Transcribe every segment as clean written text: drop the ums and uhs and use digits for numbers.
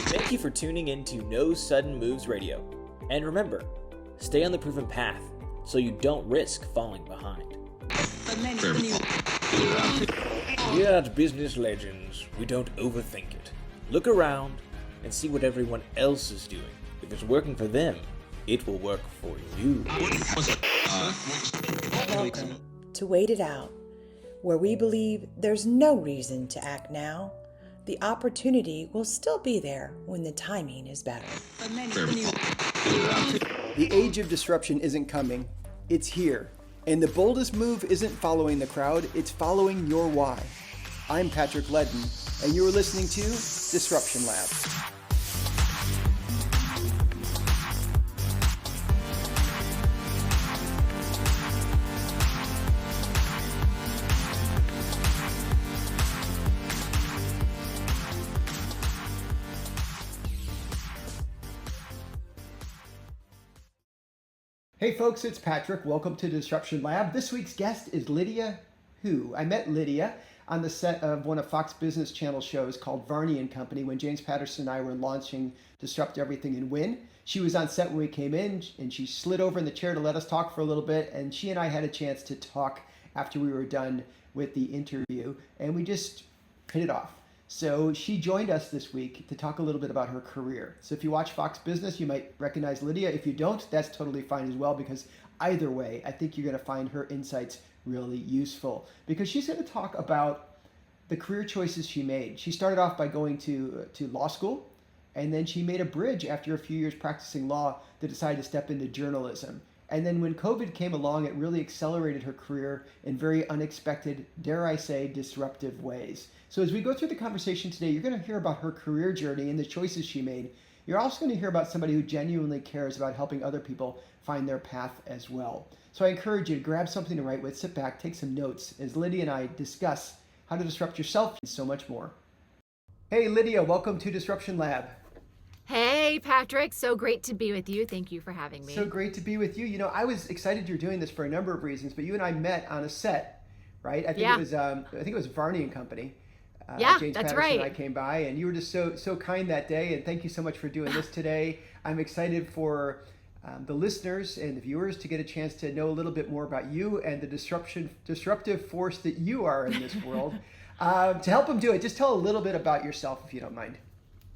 Thank you for tuning in to No Sudden Moves Radio. And remember, stay on the proven path so you don't risk falling behind. Here at Business Legends, we don't overthink it. Look around and see what everyone else is doing. If it's working for them, it will work for you. Welcome to Wait It Out, where we believe there's no reason to act now. The opportunity will still be there when the timing is better. The age of disruption isn't coming, it's here. And the boldest move isn't following the crowd, it's following your why. I'm Patrick Ledden, and you're listening to Disruption Lab. Hey folks, it's Patrick. Welcome to Disruption Lab. This week's guest is Lydia Hu. I met Lydia on the set of one of Fox Business Channel shows called Varney Company when James Patterson and I were launching Disrupt Everything and Win. She was on set when we came in, and she slid over in the chair to let us talk for a little bit, and she and I had a chance to talk after we were done with the interview, and we just hit it off. So she joined us this week to talk a little bit about her career. So if you watch Fox Business, you might recognize Lydia. If you don't, that's totally fine as well, because either way, I think you're going to find her insights really useful, because she's going to talk about the career choices she made. She started off by going to law school, and then she made a bridge after a few years practicing law to decide to step into journalism. And then when COVID came along, it really accelerated her career in very unexpected, dare I say, disruptive ways. So as we go through the conversation today, you're going to hear about her career journey and the choices she made. You're also going to hear about somebody who genuinely cares about helping other people find their path as well. So I encourage you to grab something to write with, sit back, take some notes as Lydia and I discuss how to disrupt yourself and so much more. Hey Lydia, welcome to Disruption Lab. Hey, Patrick. So great to be with you. Thank you for having me. So great to be with you. You know, I was excited you're doing this for a number of reasons, but you and I met on a set, right? I think it was Varney Company. James that's Patterson right. and I came by, and you were just so kind that day. And thank you so much for doing this today. I'm excited for the listeners and the viewers to get a chance to know a little bit more about you and the disruptive force that you are in this world. To help them do it, just tell a little bit about yourself, if you don't mind.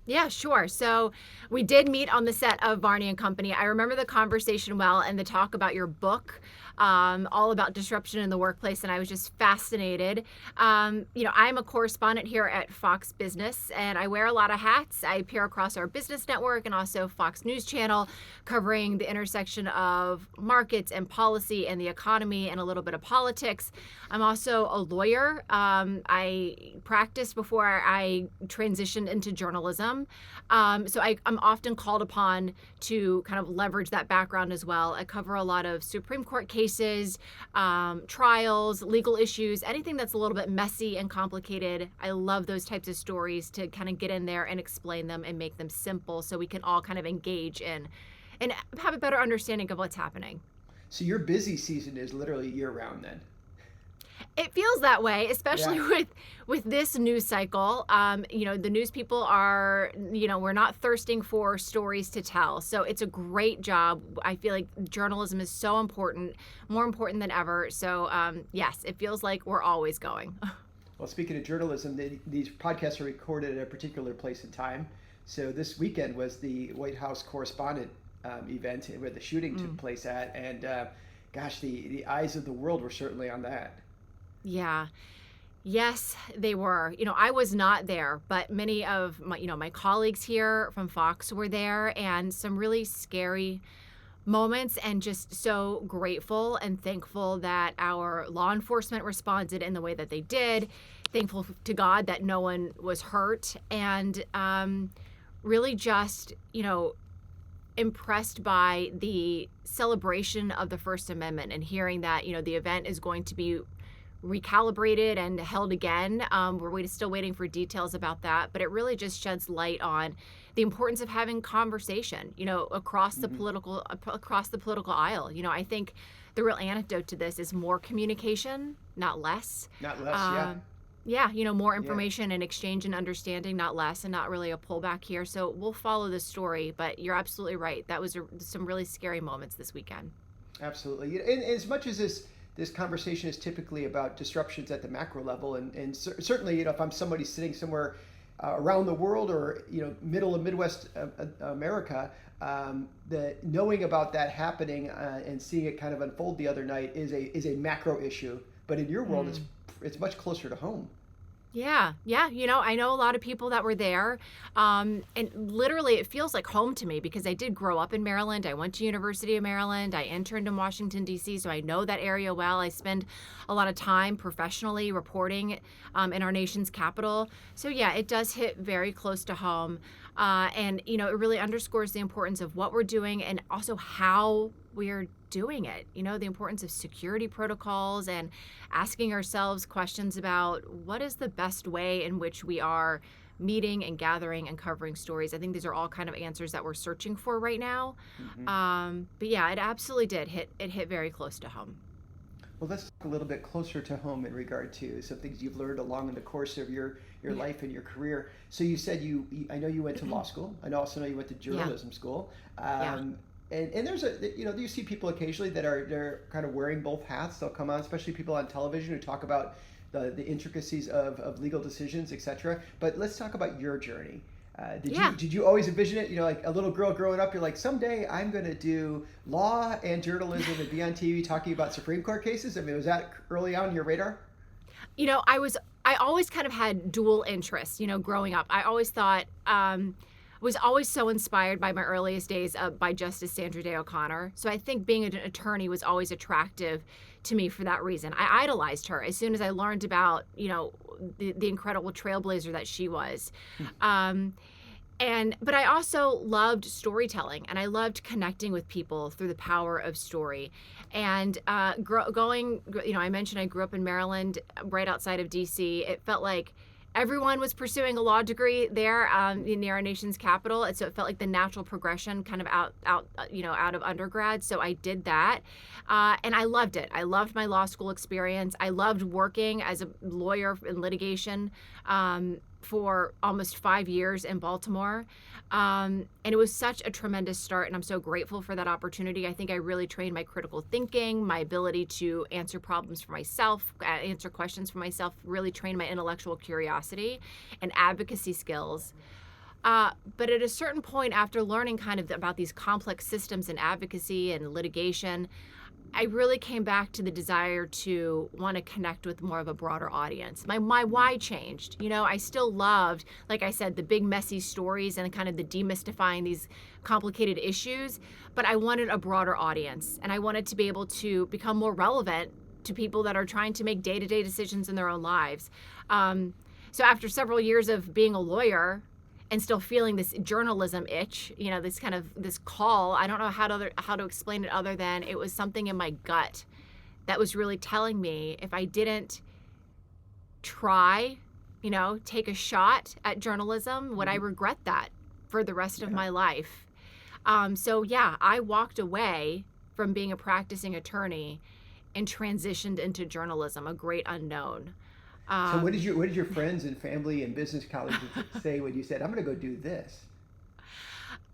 Yeah, sure. So we did meet on the set of Varney Company. I remember the conversation well and the talk about your book, all about disruption in the workplace, and I was just fascinated. I'm a correspondent here at Fox Business, and I wear a lot of hats. I appear across our business network and also Fox News Channel, covering the intersection of markets and policy and the economy and a little bit of politics. I'm also a lawyer. I practiced before I transitioned into journalism. So I'm often called upon to kind of leverage that background as well. I cover a lot of Supreme Court cases, trials, legal issues, anything that's a little bit messy and complicated. I love those types of stories to kind of get in there and explain them and make them simple so we can all kind of engage in and have a better understanding of what's happening. So your busy season is literally year-round then? It feels that way, especially with this news cycle. The news people are, we're not thirsting for stories to tell. So it's a great job. I feel like journalism is so important, more important than ever. So yes, it feels like we're always going. Well, speaking of journalism, these podcasts are recorded at a particular place and time. So this weekend was the White House correspondent event where the shooting took place at. And the eyes of the world were certainly on that. Yeah. Yes, they were. I was not there, but many of my colleagues here from Fox were there, and some really scary moments, and just so grateful and thankful that our law enforcement responded in the way that they did. Thankful to God that no one was hurt, and really just, impressed by the celebration of the First Amendment and hearing that, the event is going to be recalibrated and held again. We're still waiting for details about that, but it really just sheds light on the importance of having conversation, across the political aisle. I think the real antidote to this is more communication, not less. Not less, yeah. Yeah, more Yeah. information and exchange and understanding, not less, and not really a pullback here. So we'll follow the story, but you're absolutely right. That was some really scary moments this weekend. Absolutely. And as much as this conversation is typically about disruptions at the macro level, and certainly, if I'm somebody sitting somewhere around the world or middle and Midwest America, that knowing about that happening and seeing it kind of unfold the other night is a macro issue. But in your world, it's much closer to home. Yeah, yeah. I know a lot of people that were there. And literally, it feels like home to me because I did grow up in Maryland. I went to University of Maryland. I interned in Washington, D.C., so I know that area well. I spend a lot of time professionally reporting in our nation's capital. So, yeah, it does hit very close to home. And it really underscores the importance of what we're doing and also how we're doing it. The importance of security protocols and asking ourselves questions about what is the best way in which we are meeting and gathering and covering stories. I think these are all kind of answers that we're searching for right now. But yeah, it absolutely did hit very close to home. Well, let's talk a little bit closer to home in regard to some things you've learned along in the course of your life and your career. So you said I know you went to law school. I also know you went to journalism school. And there's you see people occasionally they're kind of wearing both hats. They'll come on, especially people on television who talk about the intricacies of legal decisions, etc. But let's talk about your journey. Did you always envision it? Like a little girl growing up, you're like, someday I'm going to do law and journalism and be on TV talking about Supreme Court cases. I mean, was that early on your radar? I always kind of had dual interests, growing up. I always thought, was always so inspired by my earliest days by Justice Sandra Day O'Connor. So I think being an attorney was always attractive to me for that reason. I idolized her as soon as I learned about, the incredible trailblazer that she was. But I also loved storytelling, and I loved connecting with people through the power of story. And I mentioned I grew up in Maryland, right outside of D.C. It felt like everyone was pursuing a law degree there near our nation's capital, and so it felt like the natural progression kind of out of undergrad. So I did that, and I loved it. I loved my law school experience. I loved working as a lawyer in litigation for almost 5 years in Baltimore. And it was such a tremendous start, and I'm so grateful for that opportunity. I think I really trained my critical thinking, my ability to answer problems for myself, answer questions for myself, really trained my intellectual curiosity and advocacy skills. But at a certain point, after learning kind of about these complex systems in advocacy and litigation, I really came back to the desire to want to connect with more of a broader audience. My why changed. I still loved, like I said, the big messy stories and kind of the demystifying these complicated issues, but I wanted a broader audience, and I wanted to be able to become more relevant to people that are trying to make day-to-day decisions in their own lives. So after several years of being a lawyer, and still feeling this journalism itch, this call. I don't know how to explain it other than it was something in my gut that was really telling me if I didn't try, take a shot at journalism, would I regret that for the rest of my life? So yeah, I walked away from being a practicing attorney and transitioned into journalism, a great unknown. So what did your friends and family and business colleagues say when you said, I'm going to go do this?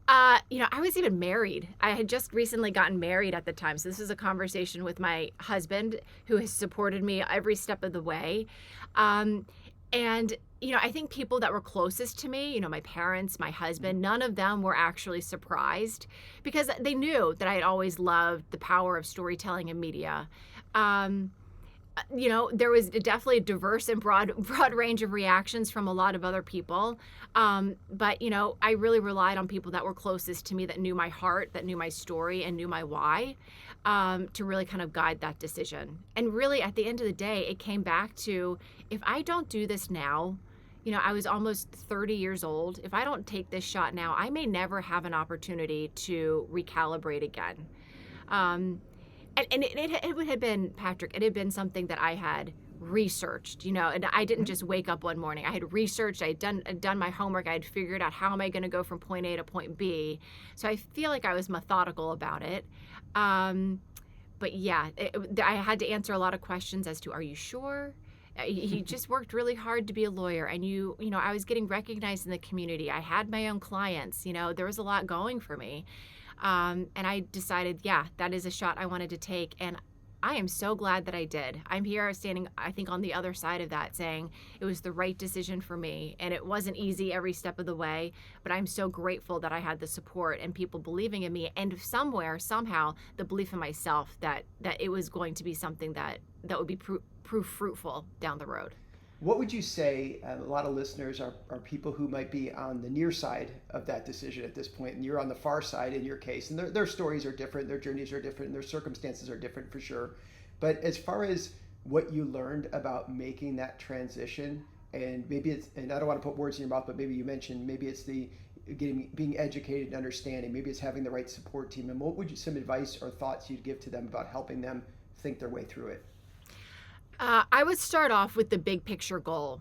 I was even married. I had just recently gotten married at the time. So this was a conversation with my husband, who has supported me every step of the way. And I think people that were closest to me, my parents, my husband, none of them were actually surprised because they knew that I had always loved the power of storytelling and media. There was definitely a diverse and broad range of reactions from a lot of other people. But I really relied on people that were closest to me, that knew my heart, that knew my story, and knew my why, to really kind of guide that decision. And really, at the end of the day, it came back to, if I don't do this now, I was almost 30 years old. If I don't take this shot now, I may never have an opportunity to recalibrate again. And it had been, Patrick, it had been something that I had researched, and I didn't just wake up one morning. I had researched, I had done my homework, I had figured out how am I going to go from point A to point B. So I feel like I was methodical about it. But yeah, I had to answer a lot of questions as to, are you sure? He just worked really hard to be a lawyer, and I was getting recognized in the community. I had my own clients. There was a lot going for me. And I decided, yeah, that is a shot I wanted to take. And I am so glad that I did. I'm here standing, I think, on the other side of that, saying it was the right decision for me. And it wasn't easy every step of the way, but I'm so grateful that I had the support and people believing in me, and somewhere, somehow, the belief in myself that it was going to be something that would be prove fruitful down the road. What would you say, a lot of listeners are people who might be on the near side of that decision at this point, and you're on the far side in your case, and their stories are different, their journeys are different, and their circumstances are different for sure. But as far as what you learned about making that transition, and maybe it's, and I don't want to put words in your mouth, but maybe you mentioned, maybe it's the being educated and understanding, maybe it's having the right support team, and what would you, some advice or thoughts you'd give to them about helping them think their way through it? I would start off with the big picture goal,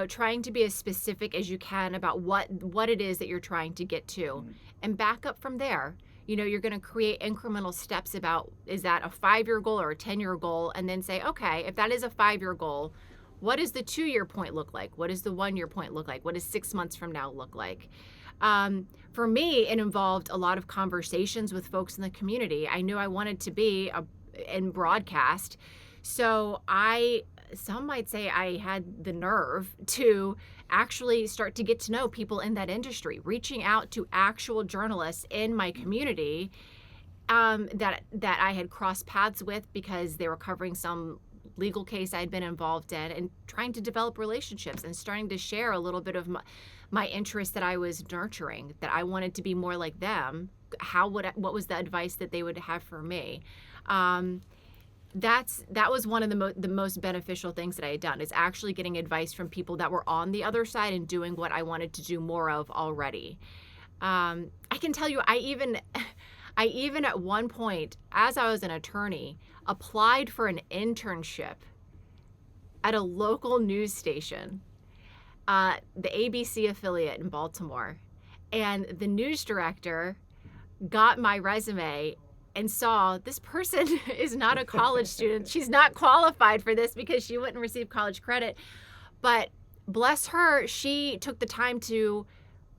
trying to be as specific as you can about what it is that you're trying to get to, and back up from there. You're going to create incremental steps about, is that a 5-year goal or a 10-year goal? And then say, okay, if that is a 5-year goal, what does the 2-year point look like? What does the 1-year point look like? What does 6 months from now look like? For me, it involved a lot of conversations with folks in the community. I knew I wanted to be in broadcast. So some might say I had the nerve to actually start to get to know people in that industry, reaching out to actual journalists in my community that I had crossed paths with because they were covering some legal case I'd been involved in, and trying to develop relationships and starting to share a little bit of my interest that I was nurturing, that I wanted to be more like them. What was the advice that they would have for me? That was one of the most beneficial things that I had done, is actually getting advice from people that were on the other side and doing what I wanted to do more of already. I can tell you, I even at one point, as I was an attorney, applied for an internship at a local news station, the ABC affiliate in Baltimore. And the news director got my resume and saw this person is not a college student. She's not qualified for this because she wouldn't receive college credit. But bless her, she took the time to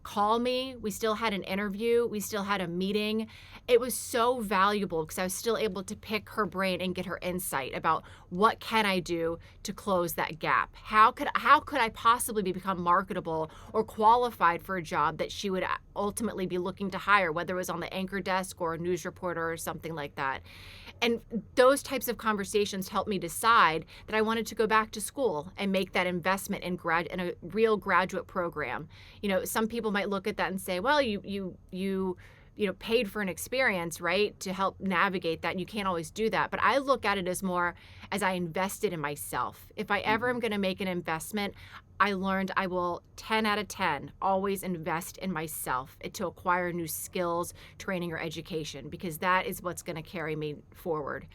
call me. We still had an interview. We still had a meeting. It was so valuable because I was still able to pick her brain and get her insight about what can I do to close that gap. How could I possibly become marketable or qualified for a job that she would ultimately be looking to hire, whether it was on the anchor desk or a news reporter or something like that. And those types of conversations helped me decide that I wanted to go back to school and make that investment in a real graduate program. Some people might look at that and say, well, you paid for an experience, right, to help navigate that, and you can't always do that. But I look at it as more as I invested in myself. If I ever am going to make an investment, I learned I will 10 out of 10 always invest in myself to acquire new skills, training, or education, because that is what's going to carry me forward.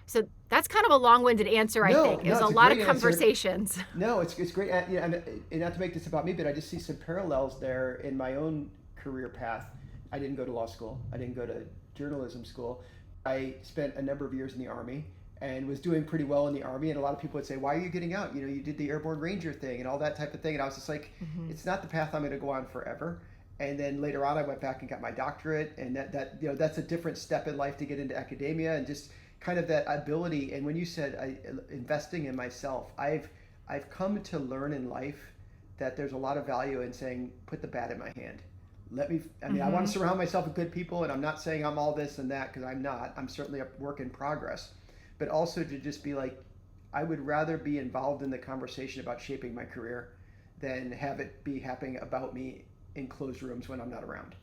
So that's kind of a long-winded answer, I think. It was a lot of conversations. No, it's great. And not to make this about me, but I just see some parallels there in my own career path. I didn't go to law school. I didn't go to journalism school. I spent a number of years in the Army and was doing pretty well in the Army. And a lot of people would say, why are you getting out? You did the Airborne Ranger thing and all that type of thing. And I was just like, It's not the path I'm going to go on forever. And then later on, I went back and got my doctorate. And that's a different step in life to get into academia and just kind of that ability. And when you said investing in myself, I've come to learn in life that there's a lot of value in saying, put the bat in my hand. I want to surround myself with good people, and I'm not saying I'm all this and that, because I'm not. I'm certainly a work in progress. But also to just be like, I would rather be involved in the conversation about shaping my career than have it be happening about me in closed rooms when I'm not around.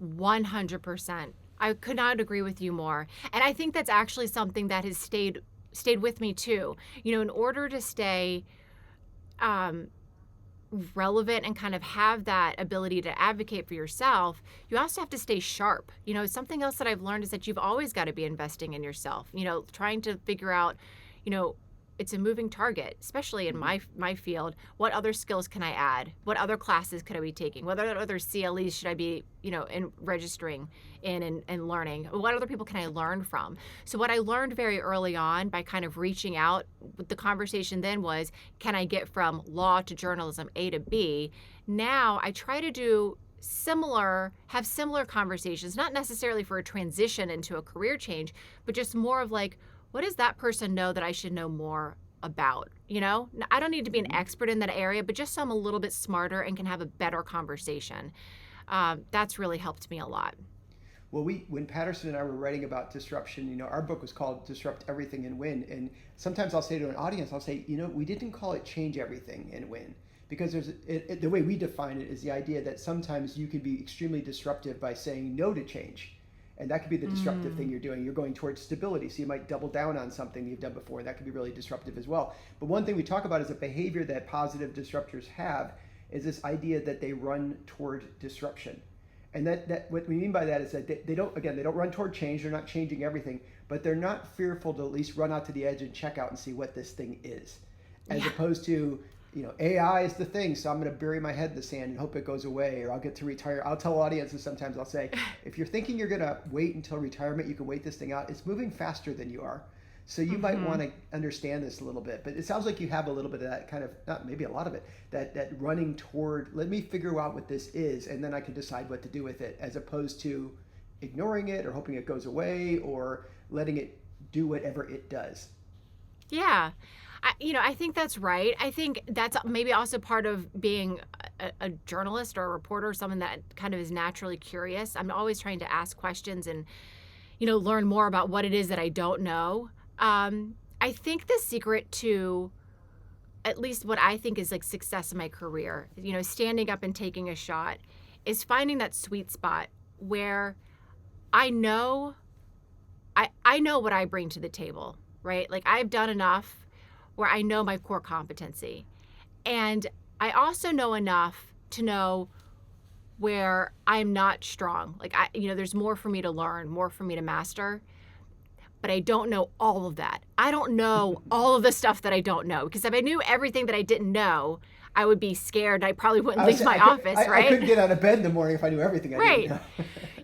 100%. I could not agree with you more. And I think that's actually something that has stayed with me too. In order to stay relevant and kind of have that ability to advocate for yourself, you also have to stay sharp. Something else that I've learned is that you've always got to be investing in yourself, trying to figure out, it's a moving target, especially in my field. What other skills can I add? What other classes could I be taking? What other CLEs should I be, in registering in and learning? What other people can I learn from? So what I learned very early on by kind of reaching out, the conversation then was, can I get from law to journalism, A to B? Now I try to have similar conversations, not necessarily for a transition into a career change, but just more of like, what does that person know that I should know more about? I don't need to be an expert in that area, but just so I'm a little bit smarter and can have a better conversation. That's really helped me a lot. Well, when Patterson and I were writing about disruption, our book was called Disrupt Everything and Win. And sometimes I'll say to an audience, I'll say, we didn't call it Change Everything and Win. Because the way we define it is the idea that sometimes you can be extremely disruptive by saying no to change. And that could be the disruptive thing you're doing. You're going towards stability. So you might double down on something you've done before. That could be really disruptive as well. But one thing we talk about is a behavior that positive disruptors have is this idea that they run toward disruption. And that what we mean by that is that they don't run toward change. They're not changing everything, but they're not fearful to at least run out to the edge and check out and see what this thing is. As opposed to, AI is the thing, so I'm going to bury my head in the sand and hope it goes away, or I'll get to retire. I'll tell audiences sometimes, I'll say, if you're thinking you're going to wait until retirement, you can wait this thing out. It's moving faster than you are. So you might want to understand this a little bit. But it sounds like you have a little bit of that kind of, not maybe a lot of it, that running toward, let me figure out what this is, and then I can decide what to do with it, as opposed to ignoring it or hoping it goes away or letting it do whatever it does. Yeah. I think that's right. I think that's maybe also part of being a journalist or a reporter, or someone that kind of is naturally curious. I'm always trying to ask questions and, learn more about what it is that I don't know. I think the secret to at least what I think is like success in my career, standing up and taking a shot, is finding that sweet spot where I know what I bring to the table, right? Like I've done enough where I know my core competency. And I also know enough to know where I'm not strong. Like there's more for me to learn, more for me to master, but I don't know all of that. I don't know all of the stuff that I don't know, because if I knew everything that I didn't know, I would be scared. I probably wouldn't leave my office, right? I couldn't get out of bed in the morning if I knew everything I didn't know.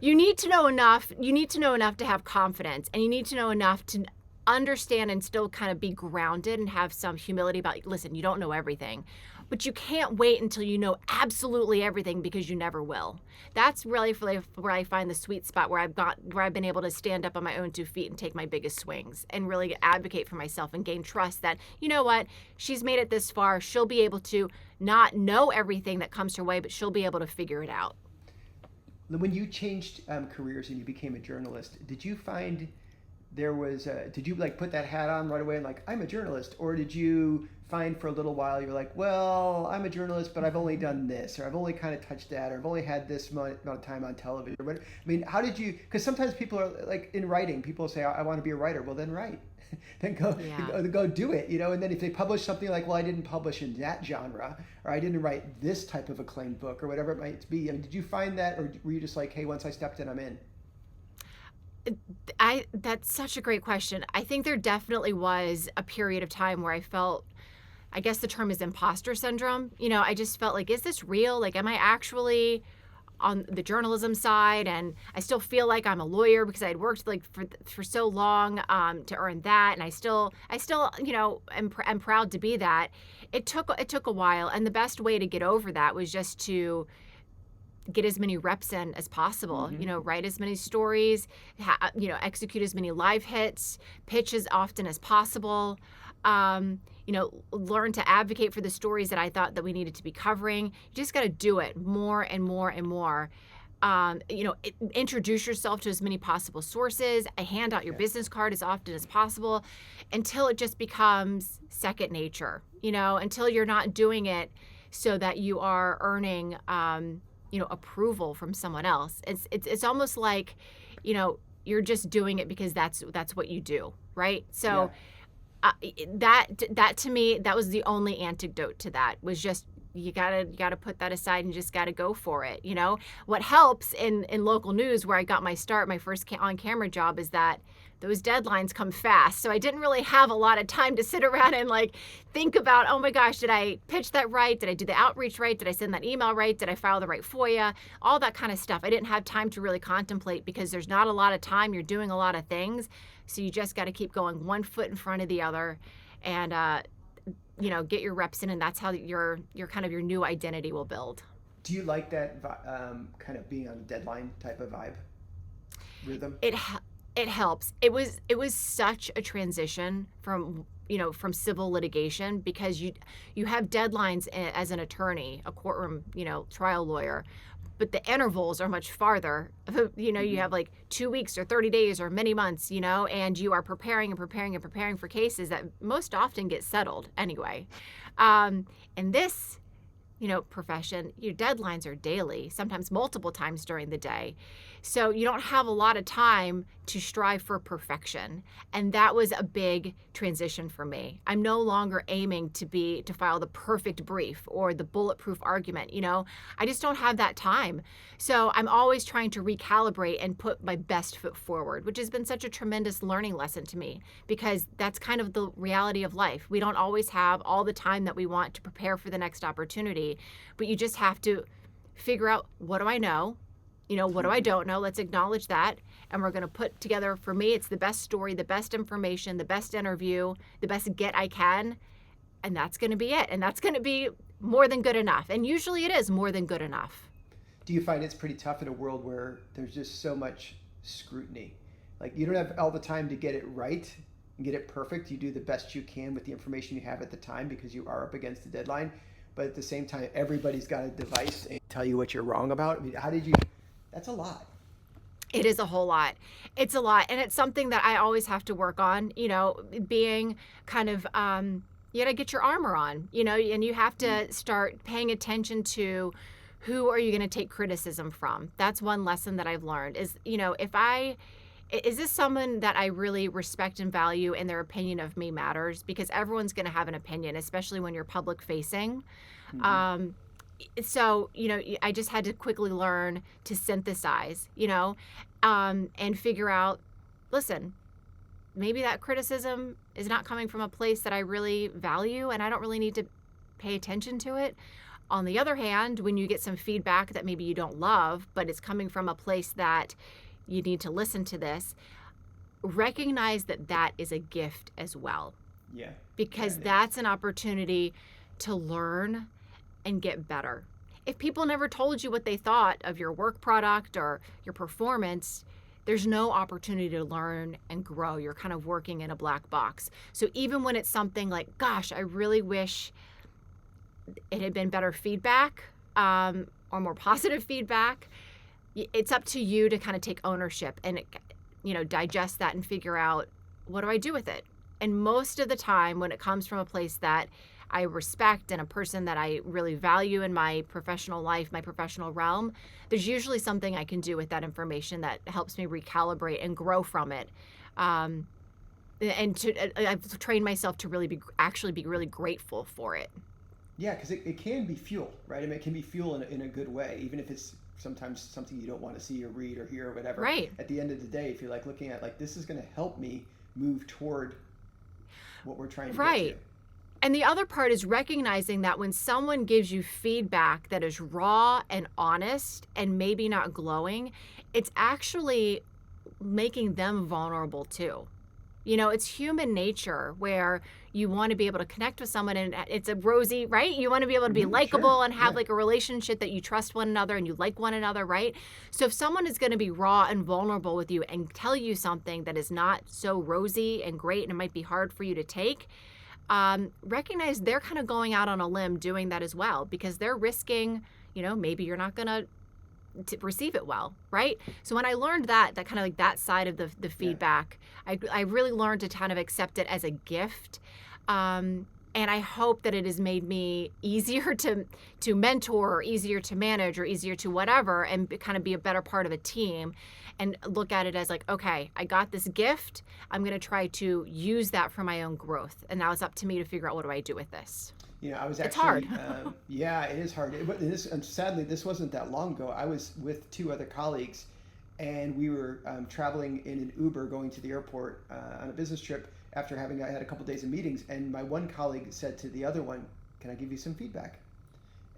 You need to know enough. You need to know enough to have confidence, and you need to know enough to understand and still kind of be grounded and have some humility about, listen, you don't know everything, but you can't wait until you know absolutely everything, because you never will. That's really where I find the sweet spot, where I've been able to stand up on my own 2 feet and take my biggest swings and really advocate for myself and gain trust that, you know what, she's made it this far. She'll be able to not know everything that comes her way, but she'll be able to figure it out. When you changed careers and you became a journalist, did you find there was did you like put that hat on right away and like, I'm a journalist, or did you find for a little while you're like, well, I'm a journalist, but I've only done this, or I've only kind of touched that, or I've only had this amount of time on television, or whatever. I mean, how did you, because sometimes people are like, in writing, people say, I want to be a writer. Well, then write. Then go do it, and then if they publish something like, well, I didn't publish in that genre, or I didn't write this type of acclaimed book, or whatever it might be. I mean, did you find that, or were you just like, hey, once I stepped in, I'm in? That's such a great question. I think there definitely was a period of time where I felt, I guess the term is imposter syndrome. I just felt like, is this real? Like, am I actually on the journalism side? And I still feel like I'm a lawyer because I had worked like for so long to earn that. And I still am proud to be that. It took a while. And the best way to get over that was just to get as many reps in as possible, write as many stories, execute as many live hits, pitch as often as possible, learn to advocate for the stories that I thought that we needed to be covering. You just got to do it more and more and more. Introduce yourself to as many possible sources. Hand out your business card as often as possible until it just becomes second nature, until you're not doing it so that you are earning, approval from someone else. It's almost like, you're just doing it because that's what you do, right? So that to me, that was the only antidote to that, was just you gotta put that aside and just gotta go for it. What helps in local news, where I got my start, my first on-camera job, is that those deadlines come fast. So I didn't really have a lot of time to sit around and like think about, oh my gosh, did I pitch that right? Did I do the outreach right? Did I send that email right? Did I file the right FOIA? All that kind of stuff. I didn't have time to really contemplate, because there's not a lot of time. You're doing a lot of things. So you just got to keep going one foot in front of the other, and get your reps in, and that's how your kind of your new identity will build. Do you like that kind of being on a deadline type of vibe rhythm? It helps. It was such a transition from civil litigation, because you have deadlines as an attorney, a courtroom, trial lawyer, but the intervals are much farther. You have like 2 weeks or 30 days or many months, and you are preparing and preparing and preparing for cases that most often get settled anyway. In this, profession, your deadlines are daily, sometimes multiple times during the day. So you don't have a lot of time to strive for perfection. And that was a big transition for me. I'm no longer aiming to file the perfect brief or the bulletproof argument. I just don't have that time. So I'm always trying to recalibrate and put my best foot forward, which has been such a tremendous learning lesson to me, because that's kind of the reality of life. We don't always have all the time that we want to prepare for the next opportunity, but you just have to figure out, what do I know? What do I don't know? Let's acknowledge that. And we're going to put together, for me, it's the best story, the best information, the best interview, the best get I can. And that's going to be it. And that's going to be more than good enough. And usually it is more than good enough. Do you find it's pretty tough in a world where there's just so much scrutiny? Like, you don't have all the time to get it right and get it perfect. You do the best you can with the information you have at the time, because you are up against the deadline. But at the same time, everybody's got a device and tell you what you're wrong about. I mean, that's a lot. It is a whole lot. It's a lot. And it's something that I always have to work on, being kind of, you got to get your armor on, and you have to start paying attention to who are you going to take criticism from. That's one lesson that I've learned is, is this someone that I really respect and value, and their opinion of me matters? Because everyone's going to have an opinion, especially when you're public facing. Mm-hmm. So, I just had to quickly learn to synthesize, and figure out, listen, maybe that criticism is not coming from a place that I really value, and I don't really need to pay attention to it. On the other hand, when you get some feedback that maybe you don't love, but it's coming from a place that you need to listen to this, recognize that is a gift as well. Yeah. Because that's an opportunity to learn and get better. If people never told you what they thought of your work product or your performance, there's no opportunity to learn and grow. You're kind of working in a black box. So even when it's something like, gosh, I really wish it had been better feedback, or more positive feedback, it's up to you to kind of take ownership and, digest that and figure out, what do I do with it? And most of the time, when it comes from a place that I respect and a person that I really value in my professional life, my professional realm, there's usually something I can do with that information that helps me recalibrate and grow from it. And I've trained myself to really be really grateful for it. Yeah, because it can be fuel, right? I mean, it can be fuel in a good way, even if it's sometimes something you don't want to see or read or hear or whatever. Right. At the end of the day, if you're like looking at like, this is going to help me move toward what we're trying to get to. And the other part is recognizing that when someone gives you feedback that is raw and honest and maybe not glowing, it's actually making them vulnerable too. It's human nature where you want to be able to connect with someone, and it's a rosy, right? You want to be able to be likable and have like a relationship that you trust one another and you like one another, right? So if someone is going to be raw and vulnerable with you and tell you something that is not so rosy and great and it might be hard for you to take, recognize they're kind of going out on a limb doing that as well, because they're risking, maybe you're not going to receive it well, right? So when I learned that kind of like that side of the feedback, I really learned to kind of accept it as a gift. And I hope that it has made me easier to mentor, or easier to manage, or easier to whatever, and kind of be a better part of a team and look at it as like, okay, I got this gift. I'm going to try to use that for my own growth. And now it's up to me to figure out, what do I do with this? I was It's actually, hard. yeah, it is hard. And sadly, this wasn't that long ago. I was with two other colleagues, and we were traveling in an Uber going to the airport on a business trip after I had a couple days of meetings. And my one colleague said to the other one, "Can I give you some feedback?"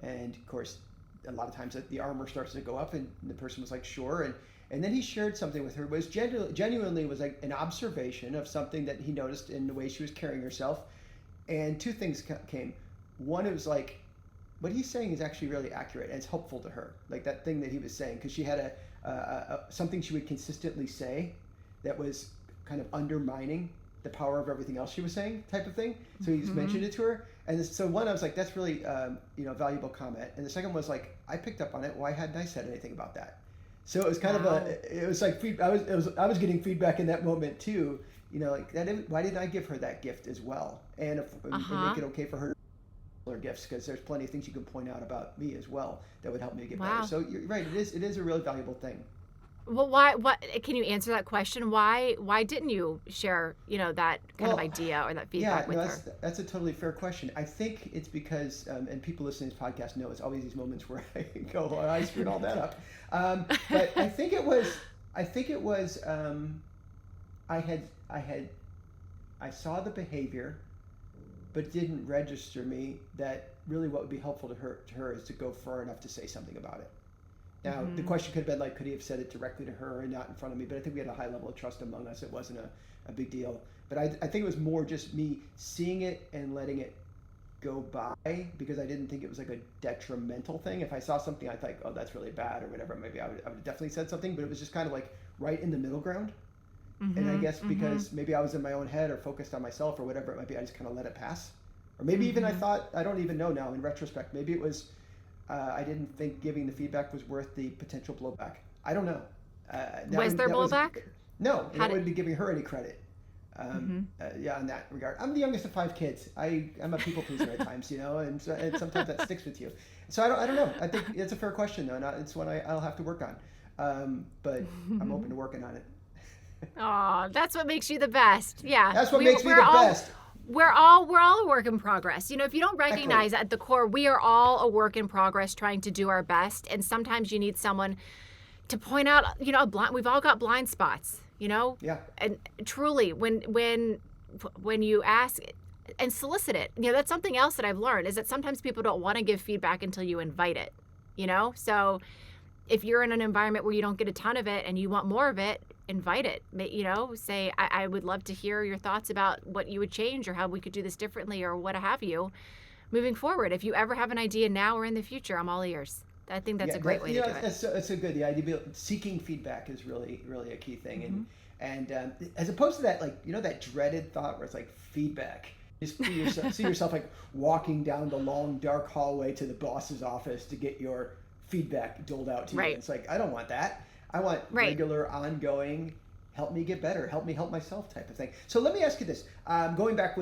And of course, a lot of times the armor starts to go up, and the person was like, "Sure." And then he shared something with her. It was genuinely was like an observation of something that he noticed in the way she was carrying herself. And two things came. One, it was like, what he's saying is actually really accurate, and it's helpful to her. Like that thing that he was saying, because she had something she would consistently say that was kind of undermining the power of everything else she was saying, type of thing. So he just mentioned it to her. And so one, I was like, that's really valuable comment. And the second was like, I picked up on it. Why hadn't I said anything about that? So it was kind of it was like I was getting feedback in that moment too. Like why didn't I give her that gift as well? And make it okay for her to gifts, because there's plenty of things you can point out about me as well that would help me get better. So you're right. It is a really valuable thing. Well, why? What can you answer that question? Why didn't you share, that kind of idea or that feedback with her? That's a totally fair question. I think it's because, and people listening to this podcast know it's always these moments where I go, oh, I screwed all that up. But I think it was, I saw the behavior, but it didn't register me that really what would be helpful to her is to go far enough to say something about it. Now, the question could have been like, could he have said it directly to her and not in front of me? But I think we had a high level of trust among us. It wasn't a big deal. But I think it was more just me seeing it and letting it go by, because I didn't think it was like a detrimental thing. If I saw something I thought, oh, that's really bad or whatever, maybe I would have definitely said something. But it was just kind of like right in the middle ground. And I guess because maybe I was in my own head or focused on myself or whatever it might be, I just kind of let it pass. Or maybe even I thought, I don't even know now in retrospect, maybe it was, I didn't think giving the feedback was worth the potential blowback. I don't know. Was there blowback? No, and I wouldn't be giving her any credit. In that regard. I'm the youngest of 5 kids. I'm a people pleaser at times, and sometimes that sticks with you. So I don't know. I think it's a fair question, though, and it's one I'll have to work on. But I'm open to working on it. Oh, that's what makes you the best. Yeah. That's what makes me the best. We're all a work in progress. If you don't recognize at the core, we are all a work in progress trying to do our best. And sometimes you need someone to point out, we've all got blind spots, Yeah. And truly, when you ask and solicit it, that's something else that I've learned is that sometimes people don't want to give feedback until you invite it, So if you're in an environment where you don't get a ton of it and you want more of it, invite it, say, I would love to hear your thoughts about what you would change or how we could do this differently or what have you moving forward. If you ever have an idea now or in the future, I'm all ears. I think that's a great way to do it. That's so good. The idea of seeking feedback is really, really a key thing. And as opposed to that, that dreaded thought where it's like feedback. Just see yourself like walking down the long, dark hallway to the boss's office to get your feedback doled out to you. Right. It's like, I don't want that. I want regular, ongoing, help me get better, help me help myself type of thing. So let me ask you this: going back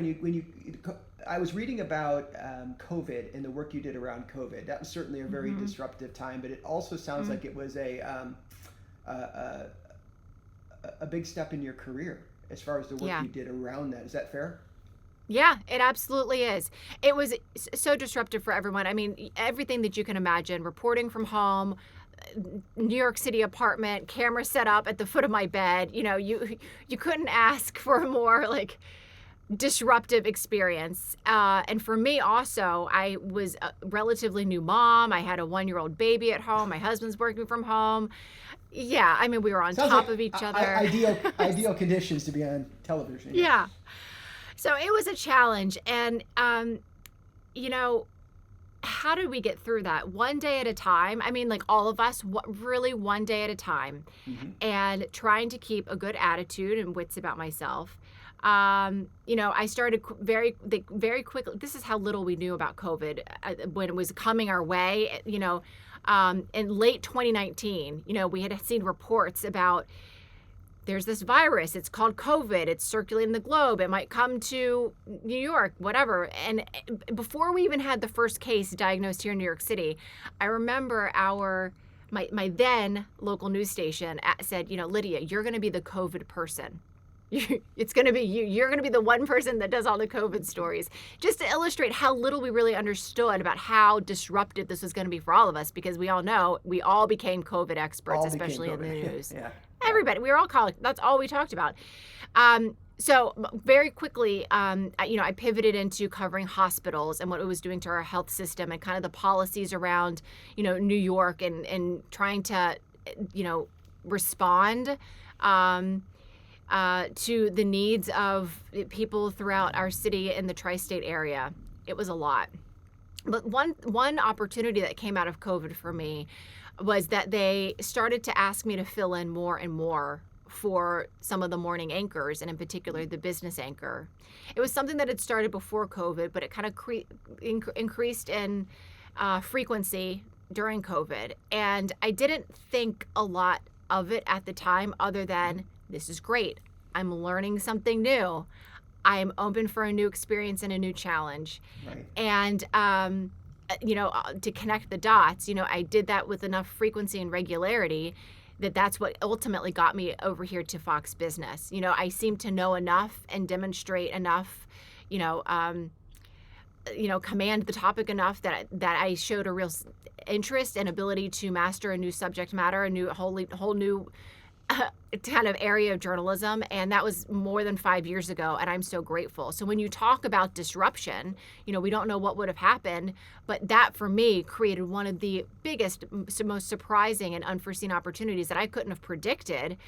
I was reading about COVID and the work you did around COVID. That was certainly a very disruptive time, but it also sounds like it was a big step in your career as far as the work you did around that. Is that fair? Yeah, it absolutely is. It was so disruptive for everyone. I mean, everything that you can imagine, reporting from home, New York City apartment, camera set up at the foot of my bed. You couldn't ask for a more disruptive experience. And for me also, I was a relatively new mom. I had a 1-year-old baby at home. My husband's working from home. Yeah, I mean, we were on top of each other. Ideal conditions to be on television. Yeah. So it was a challenge. And, how did we get through that? One day at a time. I mean, like all of us, really one day at a time, and trying to keep a good attitude and wits about myself. I started very quickly. This is how little we knew about COVID when it was coming our way. In late 2019, we had seen reports about there's this virus, it's called COVID, it's circulating the globe, it might come to New York, whatever. And before we even had the first case diagnosed here in New York City, I remember my then local news station said, Lydia, you're going to be the COVID person. It's going to be you. You're going to be the one person that does all the COVID stories, just to illustrate how little we really understood about how disruptive this was going to be for all of us, because we all know we all became COVID experts, especially in the news. Yeah. Everybody, we were all college. That's all we talked about. So very quickly, I pivoted into covering hospitals and what it was doing to our health system and kind of the policies around, New York and trying to, respond to the needs of people throughout our city in the tri-state area. It was a lot. But one opportunity that came out of COVID for me was that they started to ask me to fill in more and more for some of the morning anchors, and in particular the business anchor. It was something that had started before COVID, but it kind of increased in frequency during COVID. And I didn't think a lot of it at the time, other than, this is great. I'm learning something new. I'm open for a new experience and a new challenge. Right. And, to connect the dots, I did that with enough frequency and regularity that's what ultimately got me over here to Fox Business. I seem to know enough and demonstrate enough, command the topic enough that I showed a real interest and ability to master a new subject matter, a whole new kind of area of journalism. And that was more than 5 years ago. And I'm so grateful. So when you talk about disruption, we don't know what would have happened, but that for me created one of the biggest, most surprising and unforeseen opportunities that I couldn't have predicted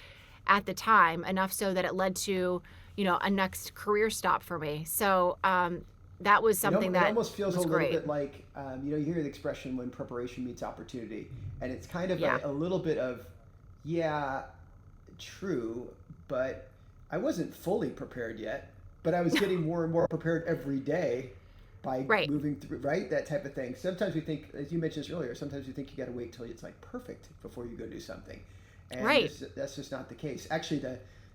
at the time, enough so that it led to, a next career stop for me. So, that was something that it almost feels was a little great. bit like, you hear the expression when preparation meets opportunity, and it's kind of a little bit of, true, but I wasn't fully prepared yet, but I was getting more and more prepared every day by moving through, right? That type of thing. Sometimes we think, as you mentioned this earlier, sometimes you think you got to wait till it's like perfect before you go do something. And that's just not the case. Actually,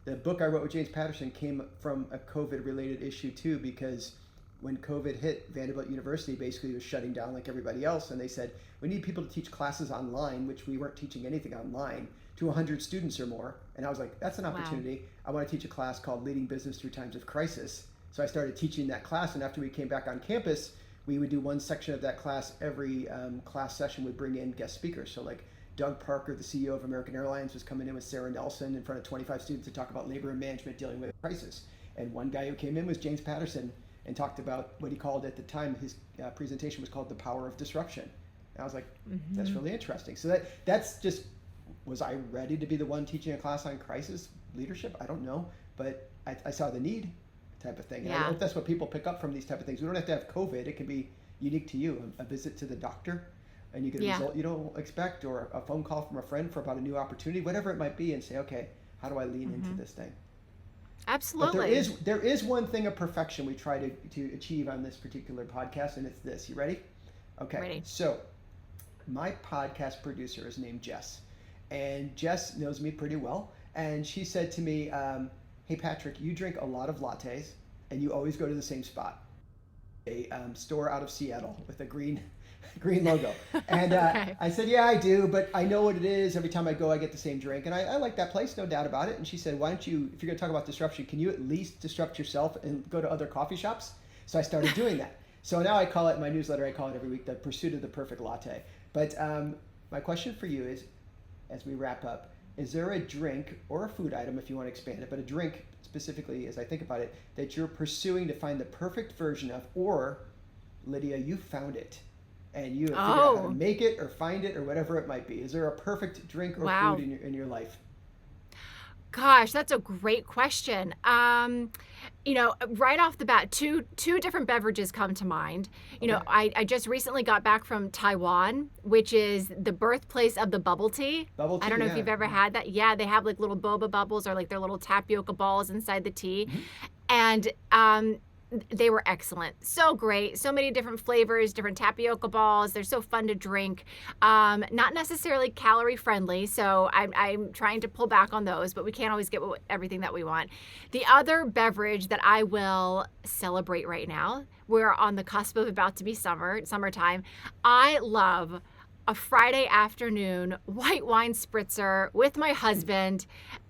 the book I wrote with James Patterson came from a COVID related issue too, because when COVID hit, Vanderbilt University basically was shutting down like everybody else. And they said, we need people to teach classes online, which we weren't teaching anything online, to 100 students or more. And I was like, that's an opportunity. Wow. I want to teach a class called Leading Business Through Times of Crisis. So I started teaching that class. And after we came back on campus, we would do one section of that class. Every class session would bring in guest speakers. So like Doug Parker, the CEO of American Airlines, was coming in with Sarah Nelson in front of 25 students to talk about labor and management dealing with crisis. And one guy who came in was James Patterson and talked about what he called at the time, his presentation was called The Power of Disruption. And I was like, that's really interesting. So that's just, was I ready to be the one teaching a class on crisis leadership? I don't know, but I saw the need type of thing. And I hope that's what people pick up from these type of things. We don't have to have COVID. It can be unique to you, a visit to the doctor, and you get a result you don't expect, or a phone call from a friend for about a new opportunity, whatever it might be, and say, okay, how do I lean into this thing? Absolutely. But there is one thing of perfection we try to achieve on this particular podcast, and it's this. You ready? Okay. Ready. So my podcast producer is named Jess, and Jess knows me pretty well. And she said to me, hey, Patrick, you drink a lot of lattes, and you always go to the same spot, a store out of Seattle with a green logo. And Okay. I said, yeah, I do, but I know what it is. Every time I go, I get the same drink. And I like that place, no doubt about it. And she said, why don't you, if you're going to talk about disruption, can you at least disrupt yourself and go to other coffee shops? So I started doing that. So now I call it, my newsletter, I call it every week, The Pursuit of the Perfect Latte. But my question for you is, as we wrap up, is there a drink or a food item, if you want to expand it, but a drink specifically, as I think about it, that you're pursuing to find the perfect version of, or Lydia, you found it and you have figured out how to make it or find it or whatever it might be? Is there a perfect drink or food in your life? Gosh, that's a great question. Right off the bat, two different beverages come to mind. I just recently got back from Taiwan, which is the birthplace of the bubble tea. Bubble tea, I don't know if you've ever had that. Yeah, they have like little boba bubbles or like their little tapioca balls inside the tea. And they were excellent. So great. So many different flavors, different tapioca balls. They're so fun to drink. Not necessarily calorie friendly, so I'm trying to pull back on those, but we can't always get everything that we want. The other beverage that I will celebrate right now, we're on the cusp of about to be summertime. I love a Friday afternoon white wine spritzer with my husband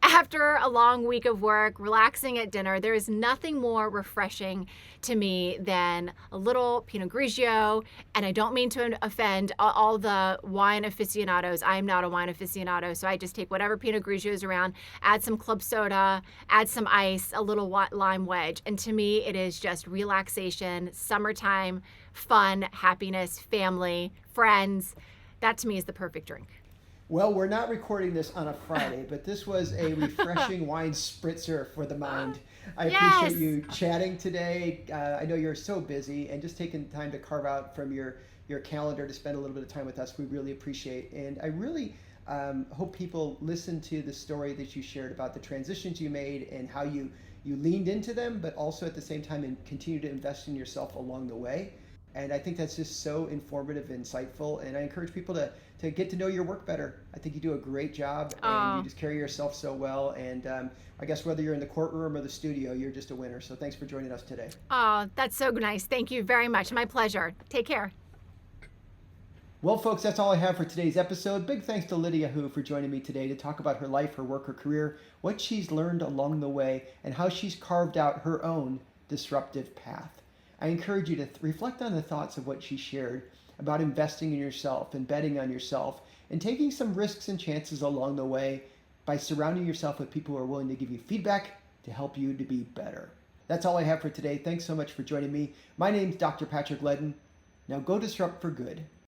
after a long week of work, relaxing at dinner, there is nothing more refreshing to me than a little Pinot Grigio. And I don't mean to offend all the wine aficionados. I am not a wine aficionado, so I just take whatever Pinot Grigio is around, add some club soda, add some ice, a little lime wedge. And to me, it is just relaxation, summertime, fun, happiness, family, friends. That to me is the perfect drink. Well, we're not recording this on a Friday, but this was a refreshing wine spritzer for the mind. I appreciate you chatting today. I know you're so busy, and just taking time to carve out from your calendar to spend a little bit of time with us, we really appreciate. And I really hope people listen to the story that you shared about the transitions you made and how you leaned into them, but also at the same time and continue to invest in yourself along the way. And I think that's just so informative and insightful. And I encourage people to get to know your work better. I think you do a great job, and you just carry yourself so well. And I guess whether you're in the courtroom or the studio, you're just a winner. So thanks for joining us today. Oh, that's so nice. Thank you very much. My pleasure. Take care. Well, folks, that's all I have for today's episode. Big thanks to Lydia Hu for joining me today to talk about her life, her work, her career, what she's learned along the way, and how she's carved out her own disruptive path. I encourage you to reflect on the thoughts of what she shared about investing in yourself and betting on yourself and taking some risks and chances along the way by surrounding yourself with people who are willing to give you feedback to help you to be better. That's all I have for today. Thanks so much for joining me. My name's Dr. Patrick Ledden. Now go disrupt for good.